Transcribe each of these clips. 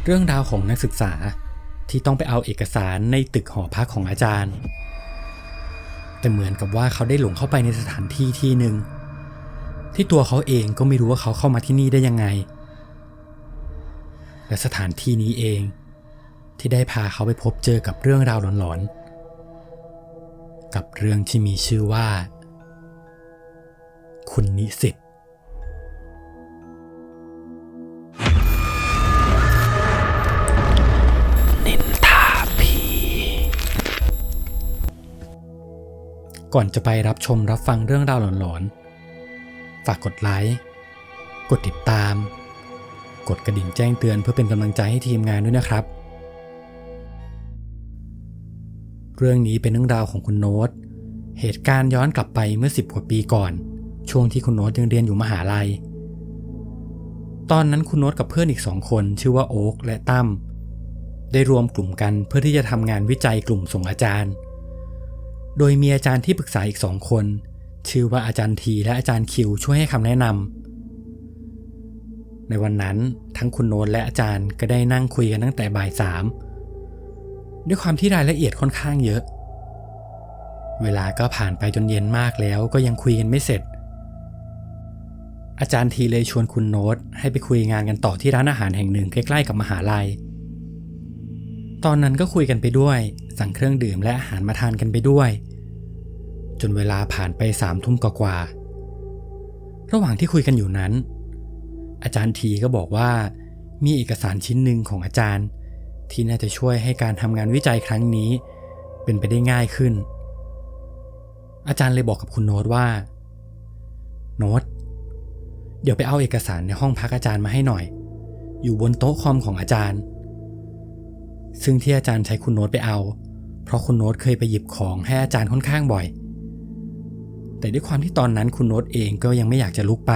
เรื่องราวของนักศึกษาที่ต้องไปเอาเอกสารในตึกหอพักของอาจารย์แต่เหมือนกับว่าเขาได้หลงเข้าไปในสถานที่ที่หนึ่งที่ตัวเขาเองก็ไม่รู้ว่าเขาเข้ามาที่นี่ได้ยังไงและสถานที่นี้เองที่ได้พาเขาไปพบเจอกับเรื่องราวหลอนๆกับเรื่องที่มีชื่อว่าคุณนิสิตนินทาผีก่อนจะไปรับชมรับฟังเรื่องราวหลอนๆฝากกดไลค์กดติดตามกดกระดิ่งแจ้งเตือนเพื่อเป็นกำลังใจให้ทีมงานด้วยนะครับเรื่องนี้เป็นเรื่องราวของคุณโน้ตเหตุการณ์ย้อนกลับไปเมื่อ10 กว่าปีก่อนช่วงที่คุณโน้ตยังเรียนอยู่มหาลัยตอนนั้นคุณโน้ตกับเพื่อนอีก2 คนชื่อว่าโอ๊คและตั้มได้รวมกลุ่มกันเพื่อที่จะทำงานวิจัยกลุ่มส่งอาจารย์โดยมีอาจารย์ที่ปรึกษาอีก2 คนชื่อว่าอาจารย์ทีและอาจารย์คิวช่วยให้คำแนะนำในวันนั้นทั้งคุณโน้ตและอาจารย์ก็ได้นั่งคุยกันตั้งแต่บ่าย 3ด้วยความที่รายละเอียดค่อนข้างเยอะเวลาก็ผ่านไปจนเย็นมากแล้วก็ยังคุยกันไม่เสร็จอาจารย์ทีเลยชวนคุณโน้ตให้ไปคุยงานกันต่อที่ร้านอาหารแห่งหนึ่งใกล้ๆกับมหาลัยตอนนั้นก็คุยกันไปด้วยสั่งเครื่องดื่มและอาหารมาทานกันไปด้วยจนเวลาผ่านไป3 ทุ่มกว่าระหว่างที่คุยกันอยู่นั้นอาจารย์ทีก็บอกว่ามีเอกสารชิ้นหนึ่งของอาจารย์ที่น่าจะช่วยให้การทำงานวิจัยครั้งนี้เป็นไปได้ง่ายขึ้นอาจารย์เลยบอกกับคุณโน้ตว่าโน้ตเดี๋ยวไปเอาเอกสารในห้องพักอาจารย์มาให้หน่อยอยู่บนโต๊ะคอมของอาจารย์ซึ่งที่อาจารย์ใช้คุณโน้ตไปเอาเพราะคุณโน้ตเคยไปหยิบของให้อาจารย์ค่อนข้างบ่อยแต่ด้วยความที่ตอนนั้นคุณโน้ตเองก็ยังไม่อยากจะลุกไป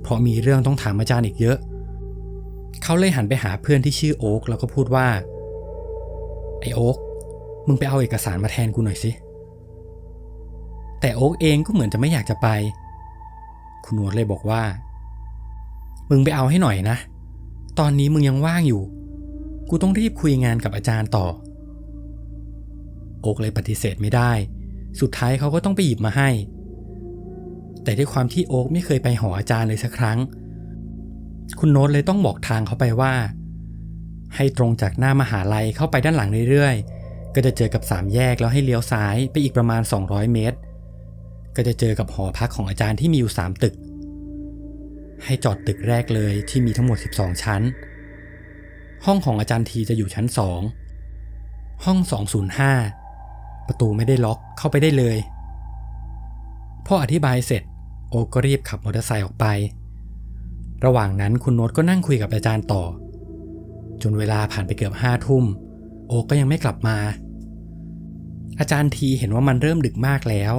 เพราะมีเรื่องต้องถามอาจารย์อีกเยอะเขาเลยหันไปหาเพื่อนที่ชื่อโอ๊คแล้วก็พูดว่าไอ้โอ๊คมึงไปเอาเอกสารมาแทนกูหน่อยสิแต่โอ๊คเองก็เหมือนจะไม่อยากจะไปคุณโน้ตเลยบอกว่ามึงไปเอาให้หน่อยนะตอนนี้มึงยังว่างอยู่กูต้องรีบคุยงานกับอาจารย์ต่อโอ๊คเลยปฏิเสธไม่ได้สุดท้ายเขาก็ต้องไปหยิบมาให้แต่ด้วยความที่โอ๊คไม่เคยไปหออาจารย์เลยสักครั้งคุณโน้ตเลยต้องบอกทางเขาไปว่าให้ตรงจากหน้ามหาลัยเข้าไปด้านหลังเรื่อยๆก็จะเจอกับ3 แยกแล้วให้เลี้ยวซ้ายไปอีกประมาณ200 เมตรก็จะเจอกับหอพักของอาจารย์ที่มีอยู่3 ตึกให้จอดตึกแรกเลยที่มีทั้งหมด12 ชั้นห้องของอาจารย์ทีจะอยู่ชั้น2ห้อง205ประตูไม่ได้ล็อกเข้าไปได้เลยพออธิบายเสร็จโอ๊คก็รีบขับมอเตอร์ไซค์ออกไประหว่างนั้นคุณโน้ตก็นั่งคุยกับอาจารย์ต่อจนเวลาผ่านไปเกือบ5 ทุ่มโอ๊คก็ยังไม่กลับมาอาจารย์ทีเห็นว่ามันเริ่มดึกมากแล้ว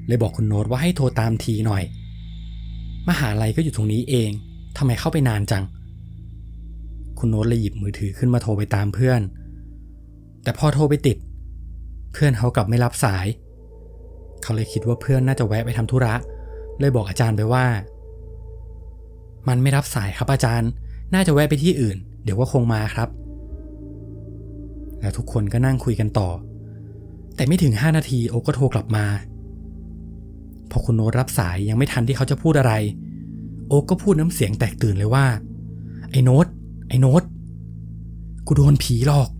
เลยบอกคุณโน้ตว่าให้โทรตามทีหน่อยมหาลัยก็อยู่ตรงนี้เองทำไมเข้าไปนานจังคุณโน้ตเลยหยิบมือถือขึ้นมาโทรไปตามเพื่อนแต่พอโทรไปติดเพื่อนเขากลับไม่รับสายเขาเลยคิดว่าเพื่อนน่าจะแวะไปทำธุระเลยบอกอาจารย์ไปว่ามันไม่รับสายครับอาจารย์น่าจะแวะไปที่อื่นเดี๋ยวก็คงมาครับแล้วทุกคนก็นั่งคุยกันต่อแต่ไม่ถึง5 นาทีโอ๊คก็โทรกลับมาพอคุณโน้ตรับสายยังไม่ทันที่เขาจะพูดอะไรโอ๊คก็พูดน้ำเสียงแตกตื่นเลยว่าไอ้โน้ตกูโดนผีหลอก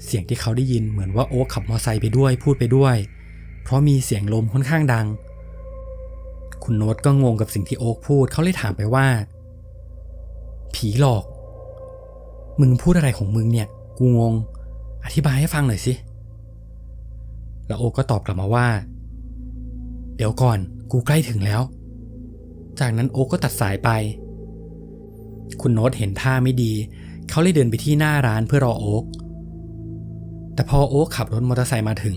เสียงที่เขาได้ยินเหมือนว่าโอ๊คขับมอเตอร์ไซค์ไปด้วยพูดไปด้วยเพราะมีเสียงลมค่อนข้างดังคุณโน้ตก็งงกับสิ่งที่โอ๊คพูดเขาเลยถามไปว่าผีหลอกมึงพูดอะไรของมึงเนี่ยกูงงอธิบายให้ฟังหน่อยสิแล้วโอ๊คก็ตอบกลับมาว่าเดี๋ยวก่อนกูใกล้ถึงแล้วจากนั้นโอ๊คก็ตัดสายไปคุณโน้ตเห็นท่าไม่ดีเขาเลยเดินไปที่หน้าร้านเพื่อรอโอ๊คแต่พอโอ๊คขับรถมอเตอร์ไซค์มาถึง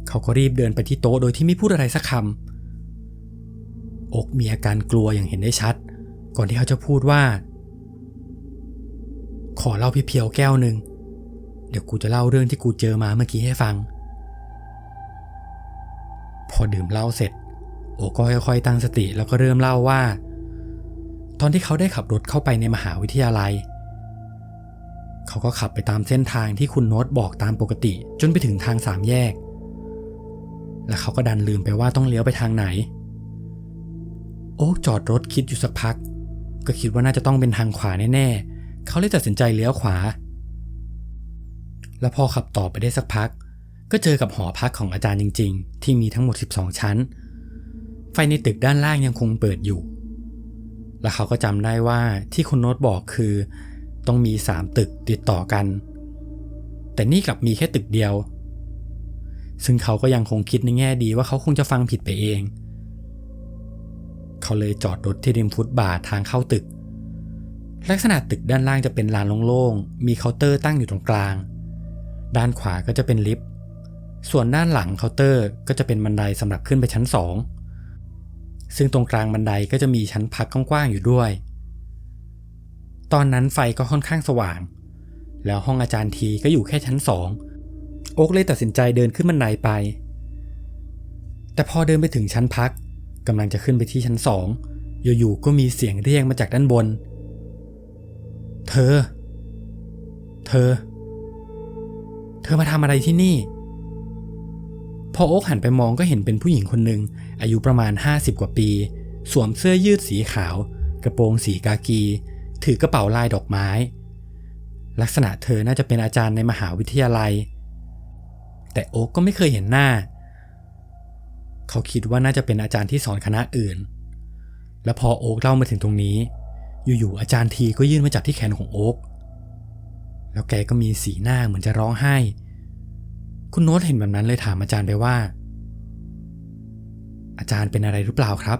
เขาก็รีบเดินไปที่โต๊ะโดยที่ไม่พูดอะไรสักคำโอ๊คมีอาการกลัวอย่างเห็นได้ชัดก่อนที่เขาจะพูดว่าขอเล่าเพียวๆแก้วหนึ่งเดี๋ยวกูจะเล่าเรื่องที่กูเจอมาเมื่อกี้ให้ฟังพอดื่มเหล้าเสร็จโอ๊คก็ค่อยๆตั้งสติแล้วก็เริ่มเล่าว่าต อนที่เขาได้ขับรถเข้าไปในมหาวิทยาลัยเขาก็ขับไปตามเส้นทางที่คุณโน้ตบอกตามปกติจนไปถึงทางสามแยกและเขาก็ดันลืมไปว่าต้องเลี้ยวไปทางไหนโอ๊คจอดรถคิดอยู่สักพักก็คิดว่าน่าจะต้องเป็นทางขวาแน่ๆเขาเลยตัดสินใจเลี้ยวขวาแล้วพอขับต่อไปได้สักพักก็เจอกับหอพักของอาจารย์จริงๆที่มีทั้งหมด12ชั้นไฟในตึกด้านล่างยังคงเปิดอยู่และเขาก็จำได้ว่าที่คุณโน้ตบอกคือต้องมี3ตึกติดต่อกันแต่นี่กลับมีแค่ตึกเดียวซึ่งเขาก็ยังคงคิดในแง่ดีว่าเขาคงจะฟังผิดไปเองเขาเลยจอดรถที่ริมฟุตบาททางเข้าตึกลักษณะตึกด้านล่างจะเป็นลานโล่งๆมีเคาน์เตอร์ตั้งอยู่ตรงกลางด้านขวาก็จะเป็นลิฟต์ส่วนด้านหลังเคาน์เตอร์ก็จะเป็นบันไดสำหรับขึ้นไปชั้น2ซึ่งตรงกลางบันไดก็จะมีชั้นพักกว้างๆอยู่ด้วยตอนนั้นไฟก็ค่อนข้างสว่างแล้วห้องอาจารย์ทีก็อยู่แค่ชั้น2โอ๊คเลยตัดสินใจเดินขึ้นบันไดไปแต่พอเดินไปถึงชั้นพักกำลังจะขึ้นไปที่ชั้น2อยู่ๆก็มีเสียงเรียกมาจากด้านบนเธอมาทำอะไรที่นี่พอโอ๊คหันไปมองก็เห็นเป็นผู้หญิงคนหนึ่งอายุประมาณ50กว่าปีสวมเสื้อยืดสีขาวกระโปรงสีกากีถือกระเป๋าลายดอกไม้ลักษณะเธอน่าจะเป็นอาจารย์ในมหาวิทยาลัยแต่โอ๊คก็ไม่เคยเห็นหน้าเขาคิดว่าน่าจะเป็นอาจารย์ที่สอนคณะอื่นและพอโอ๊คเล่ามาถึงตรงนี้อยู่ๆอาจารย์ทีก็ยื่นมาจับที่แขนของโอ๊คแล้วแกก็มีสีหน้าเหมือนจะร้องไห้คุณโน้ตเห็นแบบนั้นเลยถามอาจารย์ไปว่าอาจารย์เป็นอะไรหรือเปล่าครับ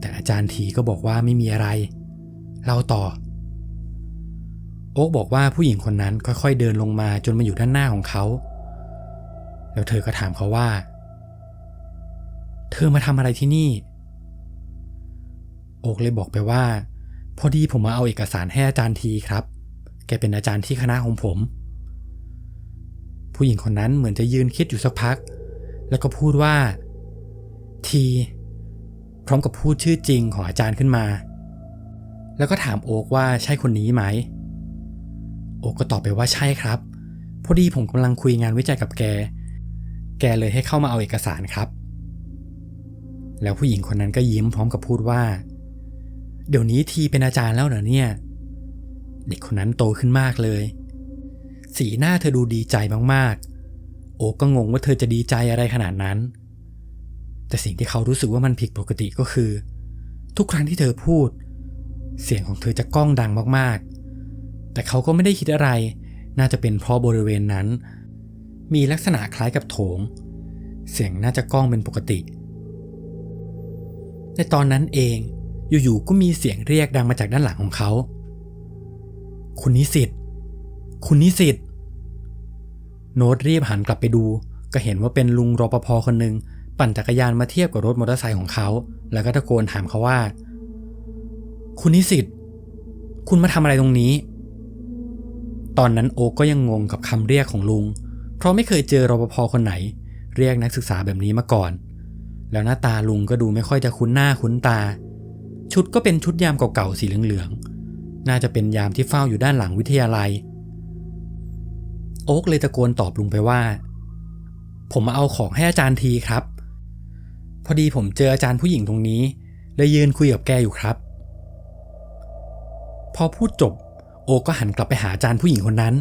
แต่อาจารย์ทีก็บอกว่าไม่มีอะไรเล่าต่อโอ๊คบอกว่าผู้หญิงคนนั้นค่อยๆเดินลงมาจนมาอยู่ด้านหน้าของเขาแล้วเธอก็ถามเขาว่าเธอมาทำอะไรที่นี่โอ๊คเลยบอกไปว่าพอดีผมมาเอาเอกสารให้อาจารย์ทีครับแกเป็นอาจารย์ที่คณะของผมผู้หญิงคนนั้นเหมือนจะยืนคิดอยู่สักพักแล้วก็พูดว่าทีพร้อมกับพูดชื่อจริงของอาจารย์ขึ้นมาแล้วก็ถามโอ๊คว่าใช่คนนี้ไหมโอ๊คก็ตอบไปว่าใช่ครับพอดีผมกำลังคุยงานวิจัยกับแกเลยให้เข้ามาเอาเอกสารครับแล้วผู้หญิงคนนั้นก็ยิ้มพร้อมกับพูดว่าเดี๋ยวนี้ทีเป็นอาจารย์แล้วเหรอเนี่ยเด็กคนนั้นโตขึ้นมากเลยสีหน้าเธอดูดีใจมากๆโอ๊คก็งงว่าเธอจะดีใจอะไรขนาดนั้นแต่สิ่งที่เขารู้สึกว่ามันผิดปกติก็คือทุกครั้งที่เธอพูดเสียงของเธอจะก้องดังมากๆแต่เขาก็ไม่ได้คิดอะไรน่าจะเป็นเพราะบริเวณนั้นมีลักษณะคล้ายกับโถงเสียงน่าจะก้องเป็นปกติในตอนนั้นเองอยู่ๆก็มีเสียงเรียกดังมาจากด้านหลังของเขาคุณนิสิตโน้ตรีบหันกลับไปดูก็เห็นว่าเป็นลุงรปภ.คนหนึ่งปั่นจักรยานมาเทียบกับรถมอเตอร์ไซค์ของเขาแล้วก็ตะโกนถามเขาว่าคุณนิสิตคุณมาทำอะไรตรงนี้ตอนนั้นโอ๊คก็ยังงงกับคำเรียกของลุงเพราะไม่เคยเจอรปภ.คนไหนเรียกนักศึกษาแบบนี้มาก่อนแล้วหน้าตาลุงก็ดูไม่ค่อยจะคุ้นหน้าคุ้นตาชุดก็เป็นชุดยามเก่าๆสีเหลืองๆน่าจะเป็นยามที่เฝ้าอยู่ด้านหลังวิทยาลัยโอ๊คเลยตะโกนตอบลุงไปว่าผมมาเอาของให้อาจารย์ทีครับพอดีผมเจออาจารย์ผู้หญิงตรงนี้เลยยืนคุยกับแกอยู่ครับพอพูดจบโอ๊คก็หันกลับไปหาอาจารย์ผู้หญิงคนนั้น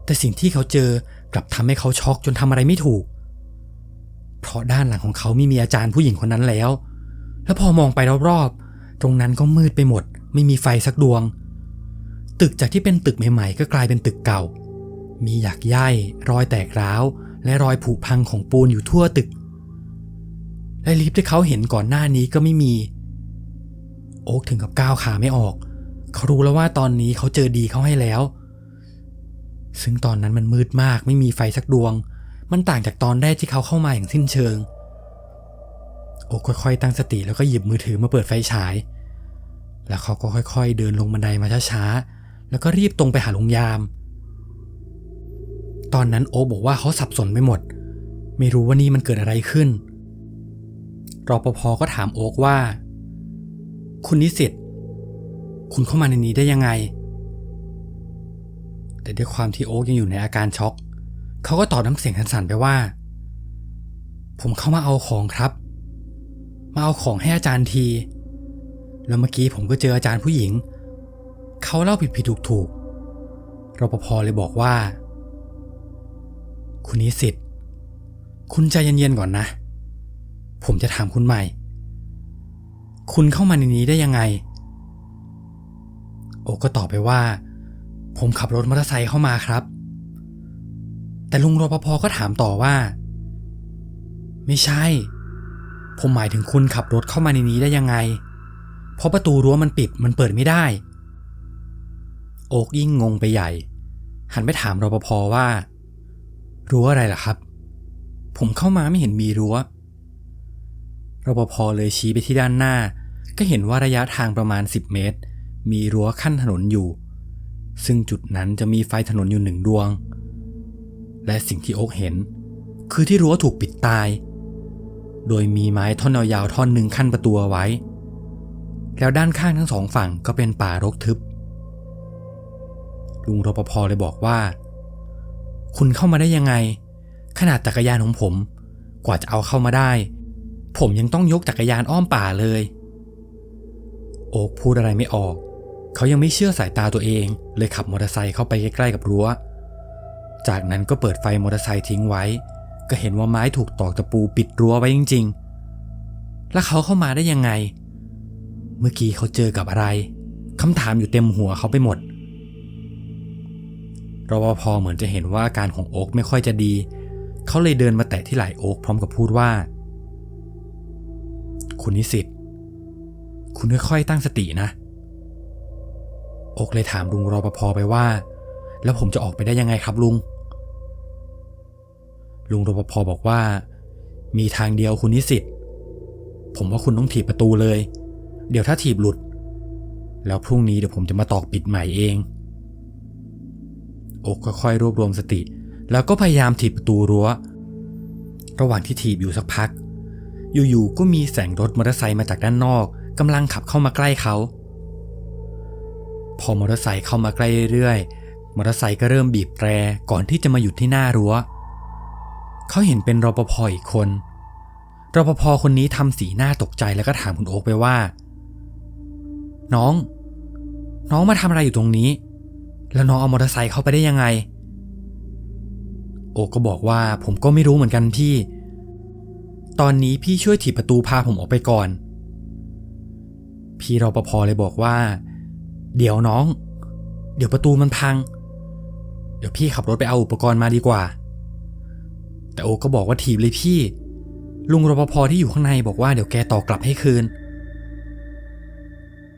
แต่สิ่งที่เขาเจอกลับทำให้เขาช็อกจนทำอะไรไม่ถูกเพราะด้านหลังของเขาไม่มีอาจารย์ผู้หญิงคนนั้นแล้วพอมองไปรอบๆตรงนั้นก็มืดไปหมดไม่มีไฟสักดวงตึกจากที่เป็นตึกใหม่ๆก็กลายเป็นตึกเก่ามีหยักใยรอยแตกร้าวและรอยผุพังของปูนอยู่ทั่วตึกและลิฟต์ที่เขาเห็นก่อนหน้านี้ก็ไม่มีโอ๊คถึงกับก้าวขาไม่ออกเขารู้แล้วว่าตอนนี้เขาเจอดีเข้าให้แล้วซึ่งตอนนั้นมันมืดมากไม่มีไฟสักดวงมันต่างจากตอนแรกที่เขาเข้ามาอย่างสิ้นเชิงโอ๊คค่อยๆตั้งสติแล้วก็หยิบมือถือมาเปิดไฟฉายแล้วเขาก็ค่อยๆเดินลงบันไดมาช้าๆแล้วก็รีบตรงไปหาลุงยามตอนนั้นโอ๊คบอกว่าเขาสับสนไปหมดไม่รู้ว่านี่มันเกิดอะไรขึ้นรปภ.ก็ถามโอ๊คว่า คุณนิสิตคุณเข้ามาในนี้ได้ยังไงแต่ด้วยความที่โอ๊คยังอยู่ในอาการช็อกเขาก็ตอบน้ำเสียงสั่นๆไปว่าผมเข้ามาเอาของครับมาเอาของให้อาจารย์ทีแล้วเมื่อกี้ผมก็เจออาจารย์ผู้หญิงเขาเล่าผิดๆถูกๆรปภเลยบอกว่าคุณนิสิตคุณใจเย็นๆก่อนนะผมจะถามคุณใหม่คุณเข้ามาในนี้ได้ยังไงโอ๊คก็ตอบไปว่าผมขับรถมอเตอร์ไซค์เข้ามาครับแต่ลุงรปภก็ถามต่อว่าไม่ใช่ผมหมายถึงคุณขับรถเข้ามาในนี้ได้ยังไงเพราะประตูรั้วมันปิดมันเปิดไม่ได้โอ๊คยิ่งงงไปใหญ่หันไปถามรปภว่ารั้วอะไรล่ะครับผมเข้ามาไม่เห็นมีรั้วรปภเลยชี้ไปที่ด้านหน้าก็เห็นว่าระยะทางประมาณ10 เมตรมีรั้วขั้นถนนอยู่ซึ่งจุดนั้นจะมีไฟถนนอยู่1 ดวงและสิ่งที่โอ๊คเห็นคือที่รั้วถูกปิดตายโดยมีไม้ท่อนยาวๆท่อนหนึ่งขั้นประตูเอาไว้แล้วด้านข้างทั้งสองฝั่งก็เป็นป่ารกทึบลุงรปภเลยบอกว่าคุณเข้ามาได้ยังไงขนาดจักรยานของผมกว่าจะเอาเข้ามาได้ผมยังต้องยกจักรยานอ้อมป่าเลยโอ๊คพูดอะไรไม่ออกเขายังไม่เชื่อสายตาตัวเองเลยขับมอเตอร์ไซค์เข้าไปใกล้ๆกับรั้วจากนั้นก็เปิดไฟมอเตอร์ไซค์ทิ้งไว้ก็เห็นว่าไม้ถูกตอกตะปูปิดรั้วไว้จริงๆแล้วเขาเข้ามาได้ยังไงเมื่อกี้เขาเจอกับอะไรคำถามอยู่เต็มหัวเขาไปหมดรปภเหมือนจะเห็นว่าอาการของโอ๊คไม่ค่อยจะดีเขาเลยเดินมาแตะที่ไหล่โอ๊คพร้อมกับพูดว่าคุณนิสิตคุณค่อยๆตั้งสตินะโอ๊คเลยถามลุงรปภไปว่าแล้วผมจะออกไปได้ยังไงครับลุงรปภบอกว่ามีทางเดียวคุณนิสิตผมว่าคุณต้องถีบประตูเลยเดี๋ยวถ้าถีบหลุดแล้วพรุ่งนี้เดี๋ยวผมจะมาตอกปิดใหม่เองโอ๊คค่อยๆรวบรวมสติแล้วก็พยายามถีบประตูรั้วระหว่างที่ถีบอยู่สักพักอยู่ๆก็มีแสงรถมอเตอร์ไซค์มาจากด้านนอกกำลังขับเข้ามาใกล้เขาพอมอเตอร์ไซค์เข้ามาใกล้เรื่อยๆมอเตอร์ไซค์ก็เริ่มบีบแตรก่อนที่จะมาหยุดที่หน้ารั้วเขาเห็นเป็นรปภอีกคนรปภคนนี้ทำสีหน้าตกใจแล้วก็ถามคุณโอ๊คไปว่าน้องมาทำอะไรอยู่ตรงนี้แล้วน้องเอามอเตอร์ไซค์เข้าไปได้ยังไงโอ๊คก็บอกว่าผมก็ไม่รู้เหมือนกันพี่ตอนนี้พี่ช่วยถีบประตูพาผมออกไปก่อนพี่รปภเลยบอกว่าเดี๋ยวน้องเดี๋ยวประตูมันพังเดี๋ยวพี่ขับรถไปเอาอุปกรณ์มาดีกว่าแต่โอ๊คก็บอกว่าถีบเลยพี่ลุงรปภที่อยู่ข้างในบอกว่าเดี๋ยวแกต่อกลับให้คืน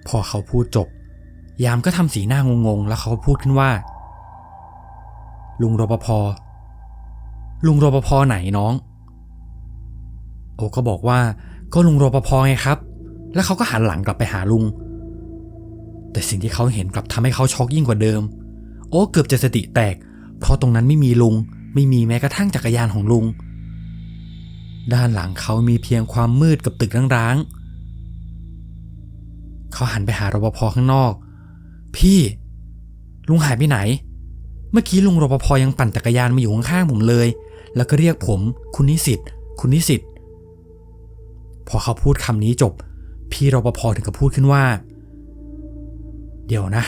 พอเขาพูดจบยามก็ทำสีหน้างงๆแล้วเขาก็พูดขึ้นว่าลุงรปภไหนน้องโอ๊คก็บอกว่าก็ลุงรปภไงครับแล้วเขาก็หันหลังกลับไปหาลุงแต่สิ่งที่เขาเห็นกลับทำให้เขาช็อกยิ่งกว่าเดิมโอ๊คเกือบจะสติแตกเพราะตรงนั้นไม่มีลุงไม่มีแม้กระทั่งจักรยานของลุงด้านหลังเขามีเพียงความมืดกับตึกร้างๆเขาหันไปหารปภข้างนอกพี่ลุงหายไปไหนเมื่อกี้ลุงรปภยังปั่นจักรยานมาอยู่ข้างๆผมเลยแล้วก็เรียกผมคุณนิสิตพอเขาพูดคำนี้จบพี่รปภถึงกับพูดขึ้นว่าเดี๋ยวนะ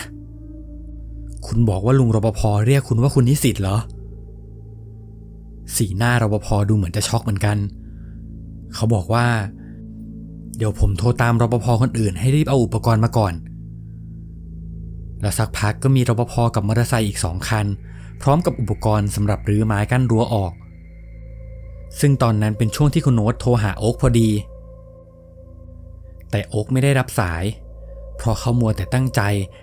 คุณบอกว่าลุงรปภเรียกคุณว่าคุณนิสิตเหรอสีหน้ารปภดูเหมือนจะช็อกเหมือนกันเขาบอกว่าเดี๋ยวผมโทรตามรปภคนอื่นให้รีบเอาอุปกรณ์มาก่อนแล้วสักพักก็มีรปภกับมอเตอร์ไซค์อีก2 คันพร้อมกับอุปกรณ์สำหรับรื้อไม้กั้นรั้วออกซึ่งตอนนั้นเป็นช่วงที่คุณโน้ตโทรหาโอ๊คพอดีแต่โอ๊คไม่ได้รับสายเพราะเขามัวแต่ตั้งใจ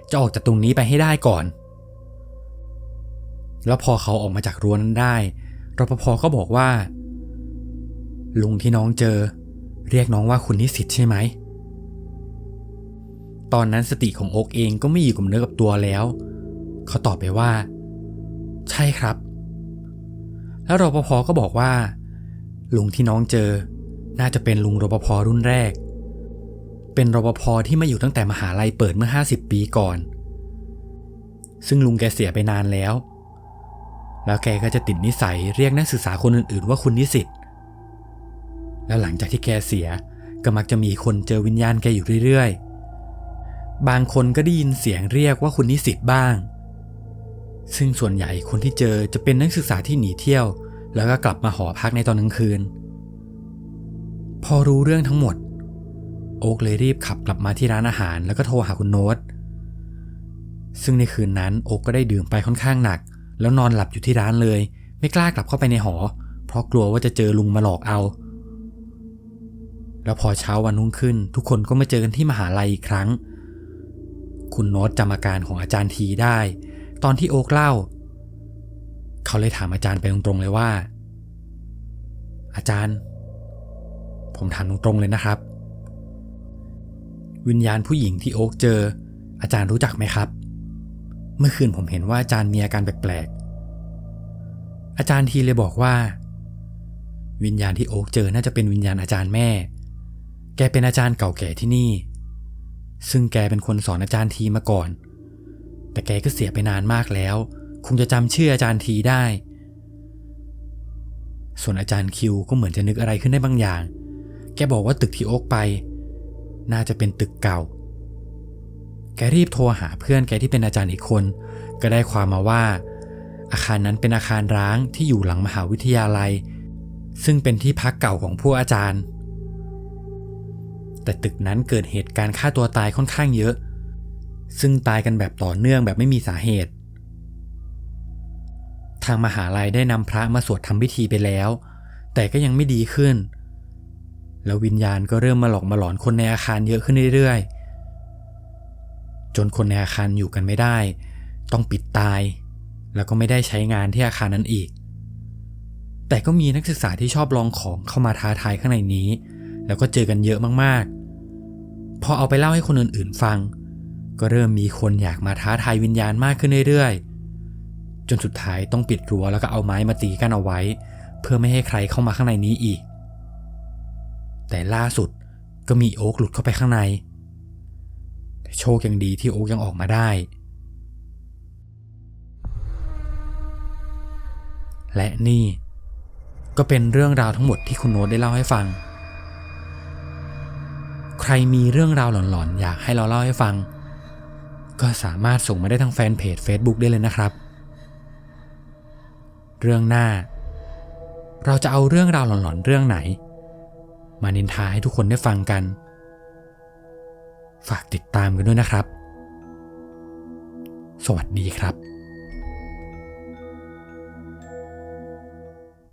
จะออกจากตรงนี้ไปให้ได้ก่อนแล้วพอเขาออกมาจากรั้วนั้นได้รปภก็บอกว่าลุงที่น้องเจอเรียกน้องว่าคุณนิสิตใช่ไหมตอนนั้นสติของโอ๊คเองก็ไม่อยู่กับเนื้อกับตัวแล้วเขาตอบไปว่าใช่ครับแล้วรปภก็บอกว่าลุงที่น้องเจอน่าจะเป็นลุงรปภรุ่นแรก เป็นรปภ.ที่มาอยู่ตั้งแต่มหาลัยเปิดเมื่อ50 ปีก่อนซึ่งลุงแกเสียไปนานแล้วแกก็จะติดนิสัยเรียกนักศึกษาคนอื่นๆว่าคุณนิสิตแล้วหลังจากที่แกเสียก็มักจะมีคนเจอวิญญาณแกอยู่เรื่อยๆบางคนก็ได้ยินเสียงเรียกว่าคุณนิสิตบ้างซึ่งส่วนใหญ่คนที่เจอจะเป็นนักศึกษาที่หนีเที่ยวแล้วก็กลับมาหอพักในตอนกลางคืนพอรู้เรื่องทั้งหมดโอ๊คเลยรีบขับกลับมาที่ร้านอาหารแล้วก็โทรหาคุณโน้ตซึ่งในคืนนั้นโอ๊คก็ได้ดื่มไปค่อนข้างหนักแล้วนอนหลับอยู่ที่ร้านเลยไม่กล้ากลับเข้าไปในหอเพราะกลัวว่าจะเจอลุงมาหลอกเอาแล้วพอเช้าวันรุ่งขึ้นทุกคนก็มาเจอกันที่มหาลัยอีกครั้งคุณโน้ตจำอาการของอาจารย์ทีได้ตอนที่โอ๊คเล่าเขาเลยถามอาจารย์ไปตรงๆเลยว่าอาจารย์ผมถามตรงๆเลยนะครับวิญญาณผู้หญิงที่โอ๊คเจออาจารย์รู้จักไหมครับเมื่อคืนผมเห็นว่าอาจารย์มีอาการแปลกๆอาจารย์ทีเลยบอกว่าวิญญาณที่โอ๊คเจอน่าจะเป็นวิญญาณอาจารย์แม่แกเป็นอาจารย์เก่าแก่ที่นี่ซึ่งแกเป็นคนสอนอาจารย์ทีมาก่อนแต่แกก็เสียไปนานมากแล้วคงจะจำชื่ออาจารย์ทีได้ส่วนอาจารย์คิวก็เหมือนจะนึกอะไรขึ้นได้บางอย่างแกบอกว่าตึกที่โอ๊คไปน่าจะเป็นตึกเก่าแกรีบโทรหาเพื่อนแกที่เป็นอาจารย์อีกคนก็ได้ความมาว่าอาคารนั้นเป็นอาคารร้างที่อยู่หลังมหาวิทยาลัยซึ่งเป็นที่พักเก่าของพวกอาจารย์แต่ตึกนั้นเกิดเหตุการณ์ฆ่าตัวตายค่อนข้างเยอะซึ่งตายกันแบบต่อเนื่องแบบไม่มีสาเหตุทางมหาลัยได้นำพระมาสวดทำพิธีไปแล้วแต่ก็ยังไม่ดีขึ้นแล้ววิญญาณก็เริ่มมาหลอกมาหลอนคนในอาคารเยอะขึ้นเรื่อยๆจนคนในอาคารอยู่กันไม่ได้ต้องปิดตายแล้วก็ไม่ได้ใช้งานที่อาคารนั้นอีกแต่ก็มีนักศึกษาที่ชอบลองของเข้ามาท้าทายข้างในนี้แล้วก็เจอกันเยอะมากๆพอเอาไปเล่าให้คนอื่นๆฟังก็เริ่มมีคนอยากมาท้าทายวิญญาณมากขึ้นเรื่อยๆจนสุดท้ายต้องปิดรั้วแล้วก็เอาไม้มาตีกั้นเอาไว้เพื่อไม่ให้ใครเข้ามาข้างในนี้อีกแต่ล่าสุดก็มีโอ๊คหลุดเข้าไปข้างในแต่โชคยังดีที่โอ๊คยังออกมาได้และนี่ก็เป็นเรื่องราวทั้งหมดที่คุณโน้ตได้เล่าให้ฟังใครมีเรื่องราวหลอนๆอยากให้เราเล่าให้ฟังก็สามารถส่งมาได้ทางแฟนเพจ Facebook ได้เลยนะครับเรื่องหน้าเราจะเอาเรื่องราวหลอนๆเรื่องไหนมานินทาให้ทุกคนได้ฟังกันฝากติดตามกันด้วยนะครับสวัสดีครับ